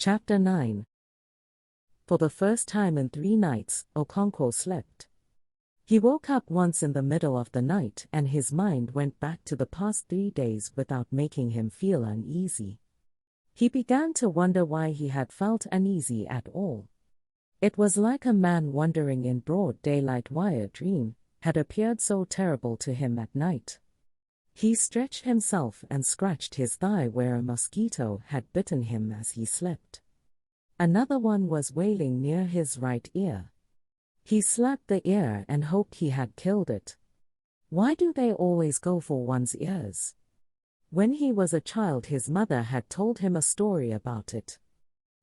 Chapter 9. For the first time in 3 nights, Okonkwo slept. He woke up once in the middle of the night and his mind went back to the past 3 days without making him feel uneasy. He began to wonder why he had felt uneasy at all. It was like a man wandering in broad daylight why a dream had appeared so terrible to him at night. He stretched himself and scratched his thigh where a mosquito had bitten him as he slept. Another one was wailing near his right ear. He slapped the ear and hoped he had killed it. Why do they always go for one's ears? When he was a child, his mother had told him a story about it.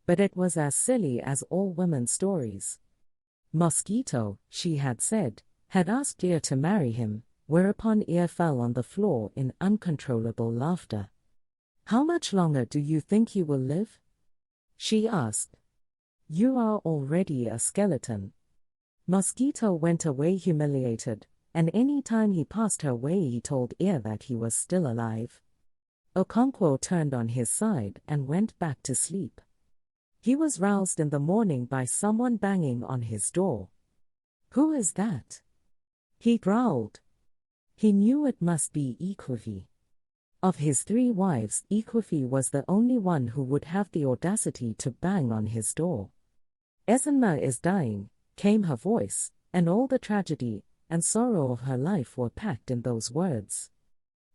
But it was as silly as all women's stories. Mosquito, she had said, had asked Ear to marry him, whereupon Ear fell on the floor in uncontrollable laughter. "How much longer do you think you will live?" she asked. "You are already a skeleton." Mosquito went away humiliated, and any time he passed her way he told Ear that he was still alive. Okonkwo turned on his side and went back to sleep. He was roused in the morning by someone banging on his door. "Who is that?" he growled. He knew it must be Ikwefi. Of his 3 wives, Ikwefi was the only one who would have the audacity to bang on his door. "Ezinma is dying," came her voice, and all the tragedy and sorrow of her life were packed in those words.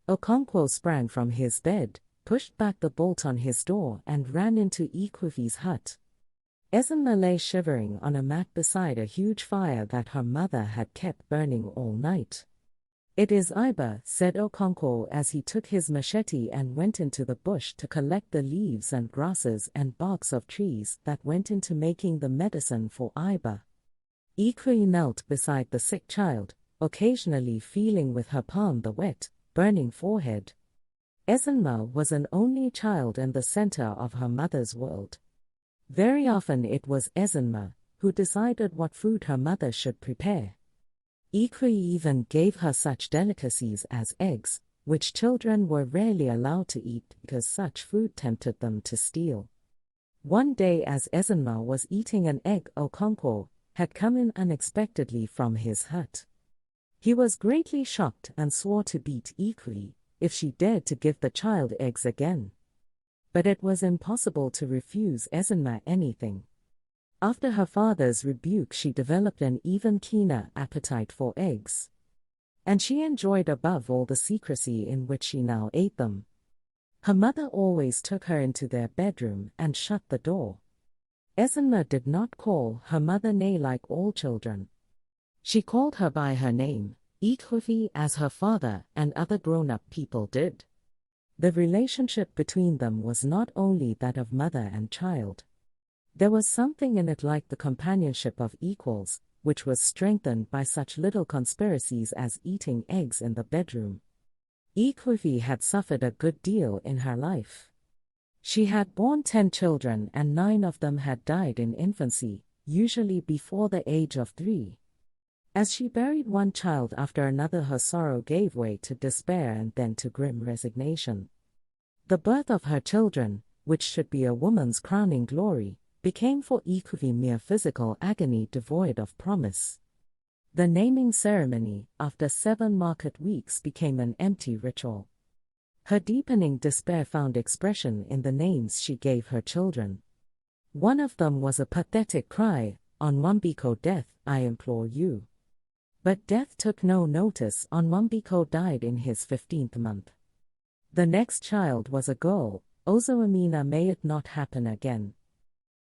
Okonkwo sprang from his bed, pushed back the bolt on his door and ran into Ikwefi's hut. Ezinma lay shivering on a mat beside a huge fire that her mother had kept burning all night. "It is Iba," said Okonkwo as he took his machete and went into the bush to collect the leaves and grasses and barks of trees that went into making the medicine for Iba. Ikwe knelt beside the sick child, occasionally feeling with her palm the wet, burning forehead. Ezinma was an only child and the center of her mother's world. Very often it was Ezinma who decided what food her mother should prepare. Ikwe even gave her such delicacies as eggs, which children were rarely allowed to eat because such food tempted them to steal. One day as Ezinma was eating an egg, Okonkwo had come in unexpectedly from his hut. He was greatly shocked and swore to beat Ikwe if she dared to give the child eggs again. But it was impossible to refuse Ezinma anything. After her father's rebuke, she developed an even keener appetite for eggs. And she enjoyed above all the secrecy in which she now ate them. Her mother always took her into their bedroom and shut the door. Ezinma did not call her mother Nay like all children. She called her by her name, Ikwefi, as her father and other grown-up people did. The relationship between them was not only that of mother and child. There was something in it like the companionship of equals, which was strengthened by such little conspiracies as eating eggs in the bedroom. Ikwefi had suffered a good deal in her life. She had borne 10 children and 9 of them had died in infancy, usually before the age of 3. As she buried one child after another, her sorrow gave way to despair and then to grim resignation. The birth of her children, which should be a woman's crowning glory, became for Ikwefi mere physical agony devoid of promise. The naming ceremony, after 7 market weeks, became an empty ritual. Her deepening despair found expression in the names she gave her children. One of them was a pathetic cry, "On Mwambiko death, I implore you." But death took no notice. Mwambiko died in his 15th month. The next child was a girl, Ozoamina, may it not happen again.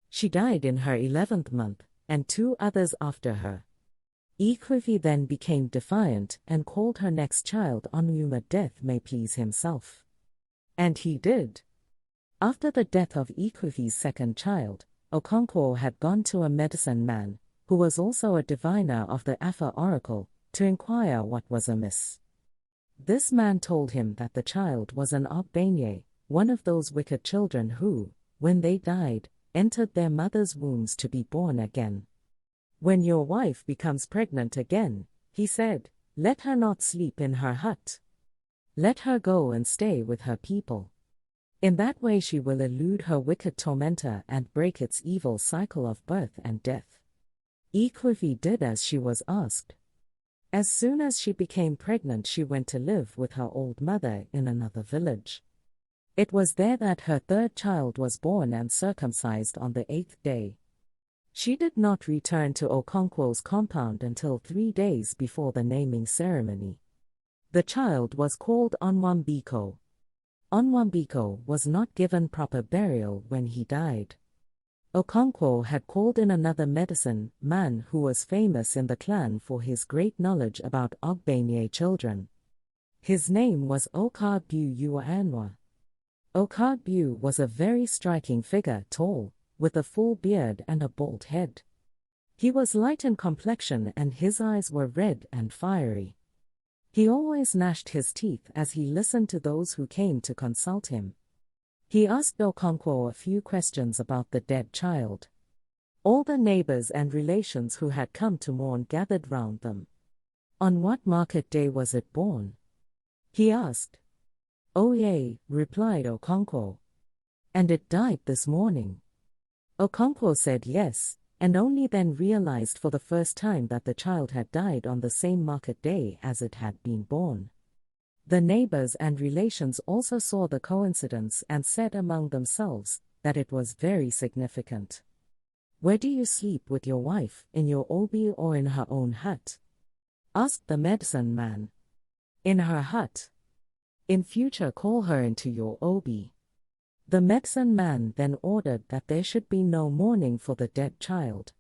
She died in her 11th month, and 2 others after her. Ikwefi then became defiant and called her next child Onwuma, death may please himself. And he did. After the death of Ikwefi's 2nd child, Okonkwo had gone to a medicine man, who was also a diviner of the Afa oracle, to inquire what was amiss. This man told him that the child was an Ogbenye, one of those wicked children who, when they died, entered their mother's wombs to be born again. "When your wife becomes pregnant again," he said, "let her not sleep in her hut. Let her go and stay with her people. In that way she will elude her wicked tormentor and break its evil cycle of birth and death. Ikwifi did as she was asked. As soon as she became pregnant, she went to live with her old mother in another village. It was there that her third child was born and circumcised on the 8th day. She did not return to Okonkwo's compound until 3 days before the naming ceremony. The child was called Onwambiko. Onwambiko was not given proper burial when he died. Okonkwo had called in another medicine man who was famous in the clan for his great knowledge about Ogbanye children. His name was Okabu Uanwa. Okabu was a very striking figure, tall, with a full beard and a bald head. He was light in complexion and his eyes were red and fiery. He always gnashed his teeth as he listened to those who came to consult him. He asked Okonkwo a few questions about the dead child. All the neighbors and relations who had come to mourn gathered round them. On what market day was it born? He asked. Oh yea, replied Okonkwo. And it died this morning. Okonkwo said yes, and only then realized for the first time that the child had died on the same market day as it had been born. The neighbors and relations also saw the coincidence and said among themselves that it was very significant. Where do you sleep with your wife, in your obi or in her own hut? Asked the medicine man. In her hut. In future call her into your obi. The medicine man then ordered that there should be no mourning for the dead child.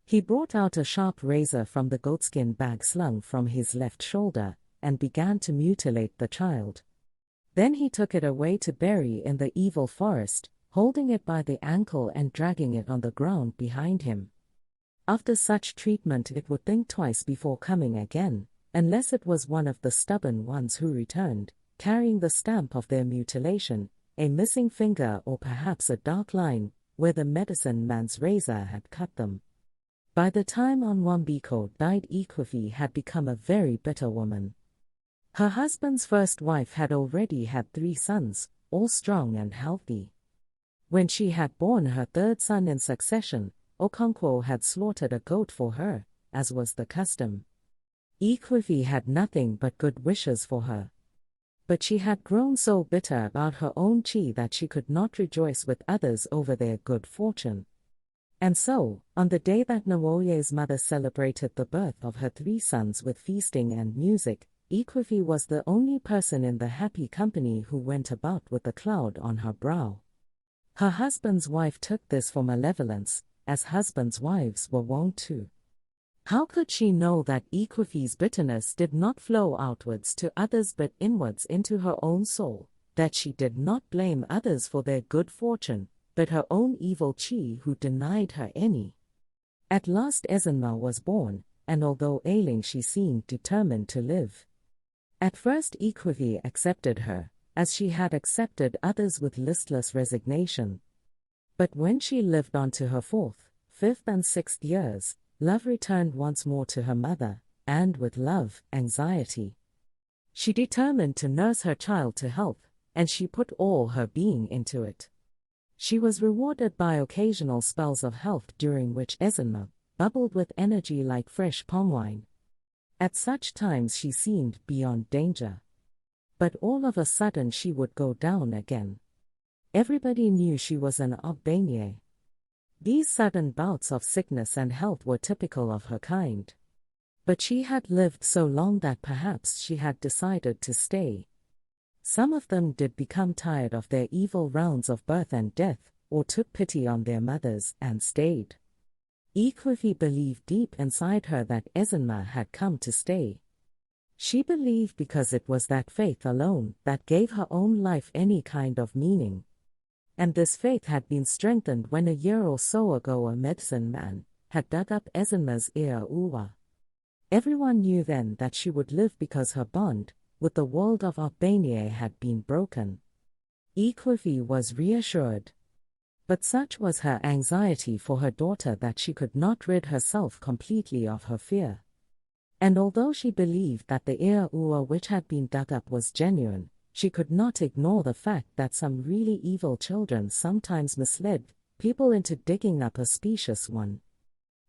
He brought out a sharp razor from the goatskin bag slung from his left shoulder, and began to mutilate the child. Then he took it away to bury in the evil forest, holding it by the ankle and dragging it on the ground behind him. After such treatment it would think twice before coming again, unless it was one of the stubborn ones who returned, carrying the stamp of their mutilation, a missing finger or perhaps a dark line, where the medicine man's razor had cut them. By the time Onwambiko died, Ikwifi had become a very bitter woman. Her husband's first wife had already had 3 sons, all strong and healthy. When she had borne her third son in succession, Okonkwo had slaughtered a goat for her, as was the custom. Ikwifi had nothing but good wishes for her. But she had grown so bitter about her own chi that she could not rejoice with others over their good fortune. And so, on the day that Nwoye's mother celebrated the birth of her 3 sons with feasting and music, Ikwifi was the only person in the happy company who went about with a cloud on her brow. Her husband's wife took this for malevolence, as husbands' wives were wont to. How could she know that Ikwifi's bitterness did not flow outwards to others but inwards into her own soul, that she did not blame others for their good fortune, but her own evil chi who denied her any? At last Ezenma was born, and although ailing she seemed determined to live. At first Ikwifi accepted her, as she had accepted others with listless resignation. But when she lived on to her 4th, 5th and 6th years, love returned once more to her mother, and with love, anxiety. She determined to nurse her child to health, and she put all her being into it. She was rewarded by occasional spells of health during which Ezenma bubbled with energy like fresh palm wine. At such times she seemed beyond danger. But all of a sudden she would go down again. Everybody knew she was an Ogbanye. These sudden bouts of sickness and health were typical of her kind. But she had lived so long that perhaps she had decided to stay. Some of them did become tired of their evil rounds of birth and death, or took pity on their mothers and stayed. Ikwifi believed deep inside her that Ezenma had come to stay. She believed because it was that faith alone that gave her own life any kind of meaning. And this faith had been strengthened when a year or so ago a medicine man had dug up Ezenma's ear uwa. Everyone knew then that she would live because her bond with the world of Ogbanye had been broken. Ikwifi was reassured. But such was her anxiety for her daughter that she could not rid herself completely of her fear. And although she believed that the ear uwa which had been dug up was genuine, she could not ignore the fact that some really evil children sometimes misled people into digging up a specious one.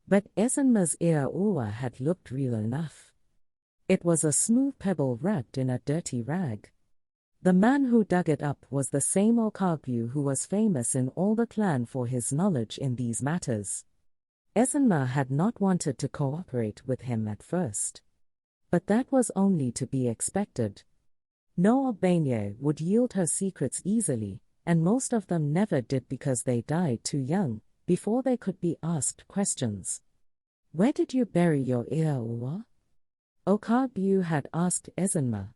But Ezinma's Ea-Uwa had looked real enough. It was a smooth pebble wrapped in a dirty rag. The man who dug it up was the same Okagbu who was famous in all the clan for his knowledge in these matters. Ezinma had not wanted to cooperate with him at first. But that was only to be expected. No Ogbonye would yield her secrets easily, and most of them never did because they died too young, before they could be asked questions. "Where did you bury your Ea-Uwa?" Okagbu had asked Ezinma.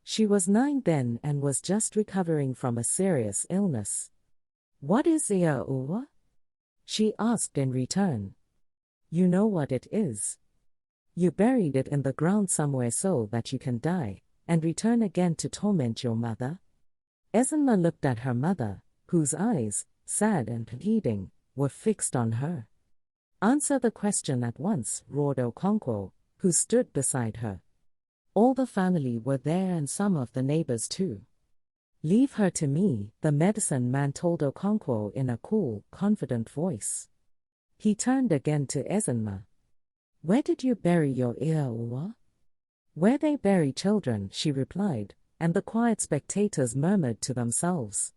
She was 9 then and was just recovering from a serious illness. "What is Ea-Uwa?" she asked in return. "You know what it is. You buried it in the ground somewhere so that you can die, and return again to torment your mother." Ezinma looked at her mother, whose eyes, sad and pleading, were fixed on her. "Answer the question at once," roared Okonkwo, who stood beside her. All the family were there and some of the neighbors too. "Leave her to me," the medicine man told Okonkwo in a cool, confident voice. He turned again to Ezinma. "Where did you bury your Ea-Uwa?" "Where they bury children," she replied, and the quiet spectators murmured to themselves.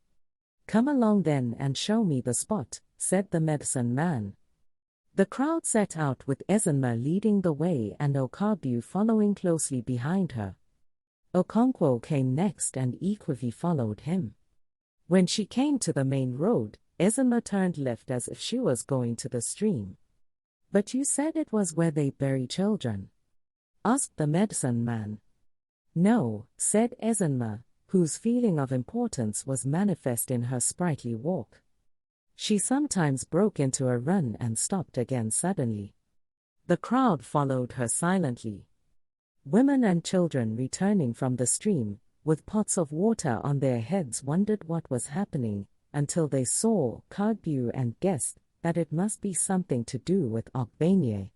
"Come along then and show me the spot," said the medicine man. The crowd set out with Ezinma leading the way and Okagbu following closely behind her. Okonkwo came next and Ikwevi followed him. When she came to the main road, Ezinma turned left as if she was going to the stream. "But you said it was where they bury children?" asked the medicine man. "No," said Ezinma, whose feeling of importance was manifest in her sprightly walk. She sometimes broke into a run and stopped again suddenly. The crowd followed her silently. Women and children returning from the stream, with pots of water on their heads, wondered what was happening, until they saw Kagbu and guessed that it must be something to do with Ogbonye.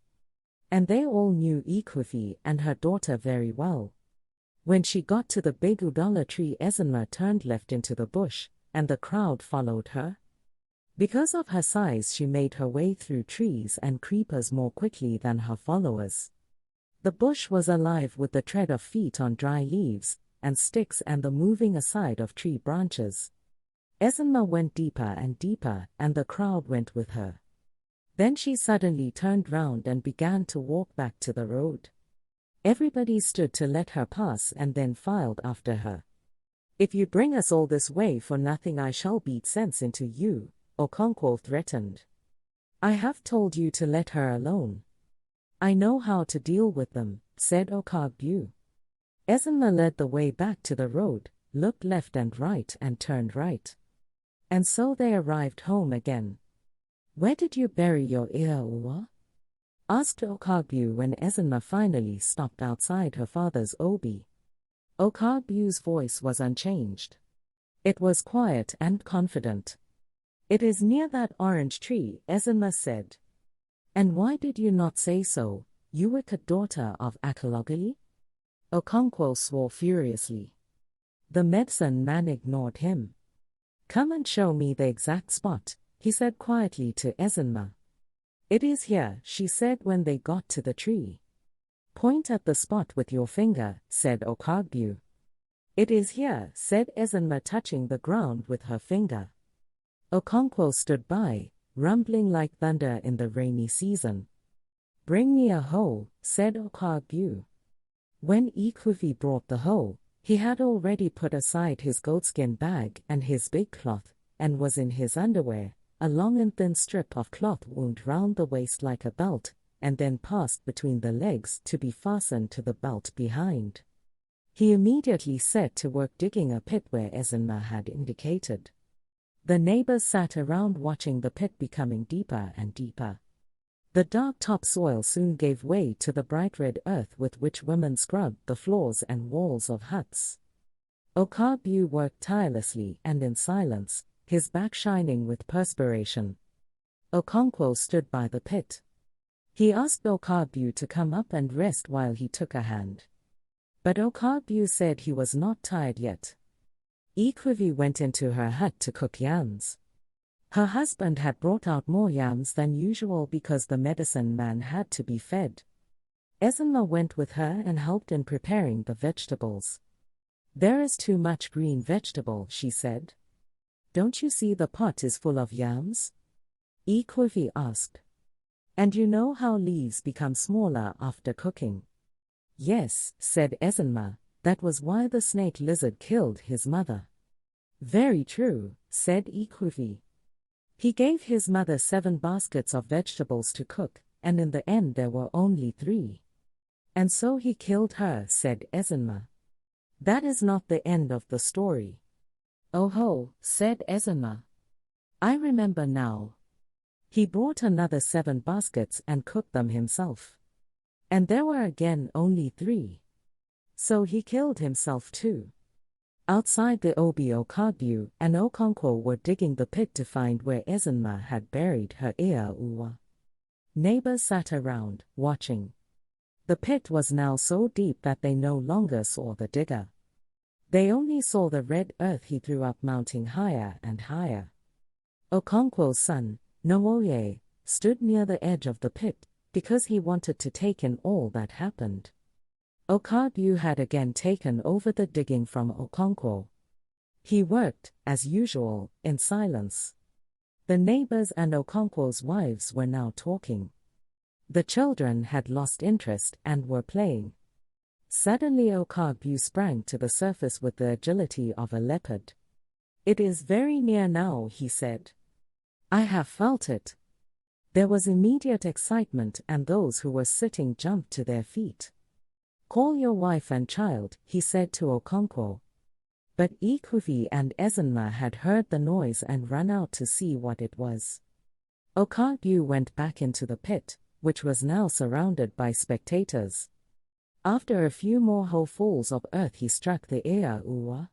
And they all knew Ikwevi and her daughter very well. When she got to the big Udola tree, Ezinma turned left into the bush, and the crowd followed her. Because of her size, she made her way through trees and creepers more quickly than her followers. The bush was alive with the tread of feet on dry leaves and sticks and the moving aside of tree branches. Ezinma went deeper and deeper, and the crowd went with her. Then she suddenly turned round and began to walk back to the road. Everybody stood to let her pass and then filed after her. "If you bring us all this way for nothing, I shall beat sense into you," Okonkwo threatened. "I have told you to let her alone. I know how to deal with them," said Okagbu. Ezinma led the way back to the road, looked left and right and turned right. And so they arrived home again. "Where did you bury your Ea-Uwa?" asked Okagbu when Ezinma finally stopped outside her father's obi. Okagbu's voice was unchanged. It was quiet and confident. "It is near that orange tree," Ezinma said. "And why did you not say so, you wicked daughter of Akalogili?" Okonkwo swore furiously. The medicine man ignored him. "Come and show me the exact spot," he said quietly to Ezinma. "It is here," she said when they got to the tree. "Point at the spot with your finger," said Okagbu. "It is here," said Ezinma, touching the ground with her finger. Okonkwo stood by, rumbling like thunder in the rainy season. "Bring me a hoe," said Okagbu. When Ikwevi brought the hoe, he had already put aside his goatskin bag and his big cloth, and was in his underwear, a long and thin strip of cloth wound round the waist like a belt, and then passed between the legs to be fastened to the belt behind. He immediately set to work digging a pit where Ezinma had indicated. The neighbors sat around watching the pit becoming deeper and deeper. The dark topsoil soon gave way to the bright red earth with which women scrubbed the floors and walls of huts. Okagbu worked tirelessly and in silence, his back shining with perspiration. Okonkwo stood by the pit. He asked Okagbu to come up and rest while he took a hand. But Okabu said he was not tired yet. Ikwivi went into her hut to cook yams. Her husband had brought out more yams than usual because the medicine man had to be fed. Ezinma went with her and helped in preparing the vegetables. "There is too much green vegetable," she said. "Don't you see the pot is full of yams?" Ikwivi asked. "And you know how leaves become smaller after cooking?" "Yes," said Ezinma, "that was why the snake lizard killed his mother." "Very true," said Ikwivi. He gave his mother 7 baskets of vegetables to cook, and in the end there were only 3. "And so he killed her," said Ezinma. "That is not the end of the story." "Oh ho," said Ezinma. "I remember now. He brought another 7 baskets and cooked them himself. And there were again only 3. So he killed himself too." Outside the Obi Okabu and Okonkwo were digging the pit to find where Ezinma had buried her Ea Uwa. Neighbors sat around, watching. The pit was now so deep that they no longer saw the digger. They only saw the red earth he threw up mounting higher and higher. Okonkwo's son, Nooye, stood near the edge of the pit, because he wanted to take in all that happened. Okabu had again taken over the digging from Okonkwo. He worked, as usual, in silence. The neighbors and Okonkwo's wives were now talking. The children had lost interest and were playing. Suddenly Okabu sprang to the surface with the agility of a leopard. "It is very near now," he said. "I have felt it." There was immediate excitement and those who were sitting jumped to their feet. "Call your wife and child," he said to Okonkwo. But Ikwivi and Ezinma had heard the noise and ran out to see what it was. Okabu went back into the pit, which was now surrounded by spectators. After a few more holefuls of earth he struck the Ea Uwa.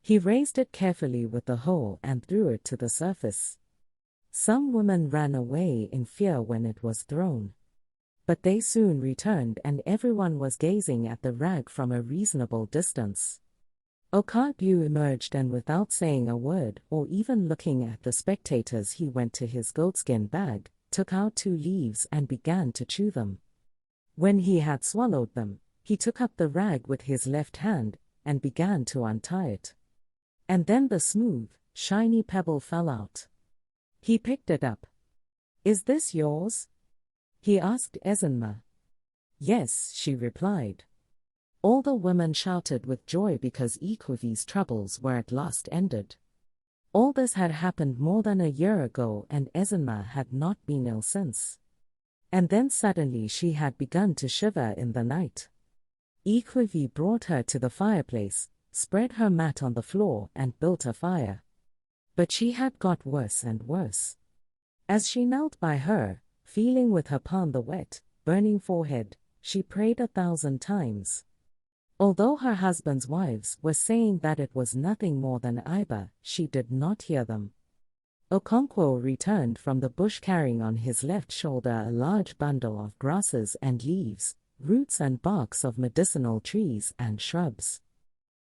He raised it carefully with the hoe and threw it to the surface. Some women ran away in fear when it was thrown. But they soon returned and everyone was gazing at the rag from a reasonable distance. Okabu emerged and without saying a word or even looking at the spectators he went to his goatskin bag, took out 2 leaves and began to chew them. When he had swallowed them, he took up the rag with his left hand and began to untie it. And then the smooth, shiny pebble fell out. He picked it up. "Is this yours?" he asked Ezinma. "Yes," she replied. All the women shouted with joy because Ikwivi's troubles were at last ended. All this had happened more than a year ago and Ezinma had not been ill since. And then suddenly she had begun to shiver in the night. Ikwivi brought her to the fireplace, spread her mat on the floor and built a fire. But she had got worse and worse. As she knelt by her, feeling with her palm the wet, burning forehead, she prayed 1,000 times. Although her husband's wives were saying that it was nothing more than Iba, she did not hear them. Okonkwo returned from the bush carrying on his left shoulder a large bundle of grasses and leaves, roots and barks of medicinal trees and shrubs.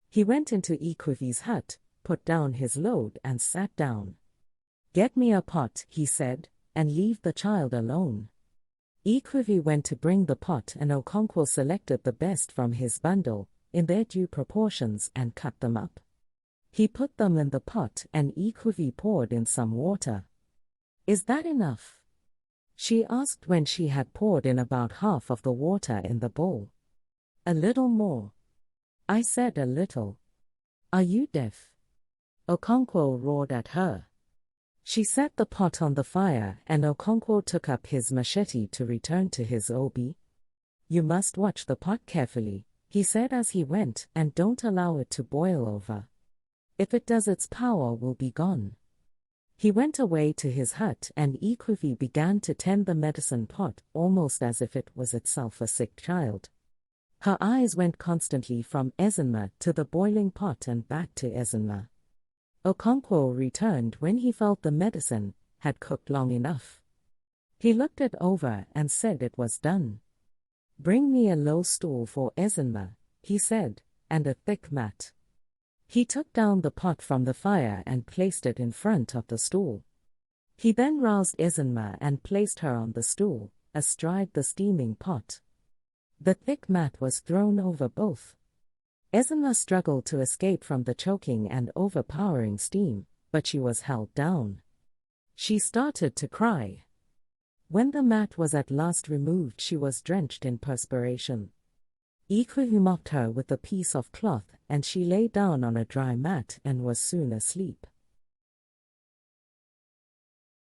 He went into Ikwivi's hut, put down his load and sat down. "Get me a pot," he said, "and leave the child alone." Ikwivi went to bring the pot and Okonkwo selected the best from his bundle, in their due proportions and cut them up. He put them in the pot and Ikwivi poured in some water. "Is that enough?" she asked when she had poured in about half of the water in the bowl. "A little more." I said a little. "Are you deaf?" Okonkwo roared at her. She set the pot on the fire and Okonkwo took up his machete to return to his obi. "You must watch the pot carefully," he said as he went, "and don't allow it to boil over. If it does, its power will be gone." He went away to his hut and Ikwivi began to tend the medicine pot almost as if it was itself a sick child. Her eyes went constantly from Ezinma to the boiling pot and back to Ezinma. Okonkwo returned when he felt the medicine had cooked long enough. He looked it over and said it was done. "Bring me a low stool for Ezinma," he said, and a thick mat. He took down the pot from the fire and placed it in front of the stool. He then roused Ezinma and placed her on the stool, astride the steaming pot. The thick mat was thrown over both. Ezinma struggled to escape from the choking and overpowering steam, but she was held down. She started to cry. When the mat was at last removed, she was drenched in perspiration. Ikwe mopped her with a piece of cloth, and she lay down on a dry mat and was soon asleep.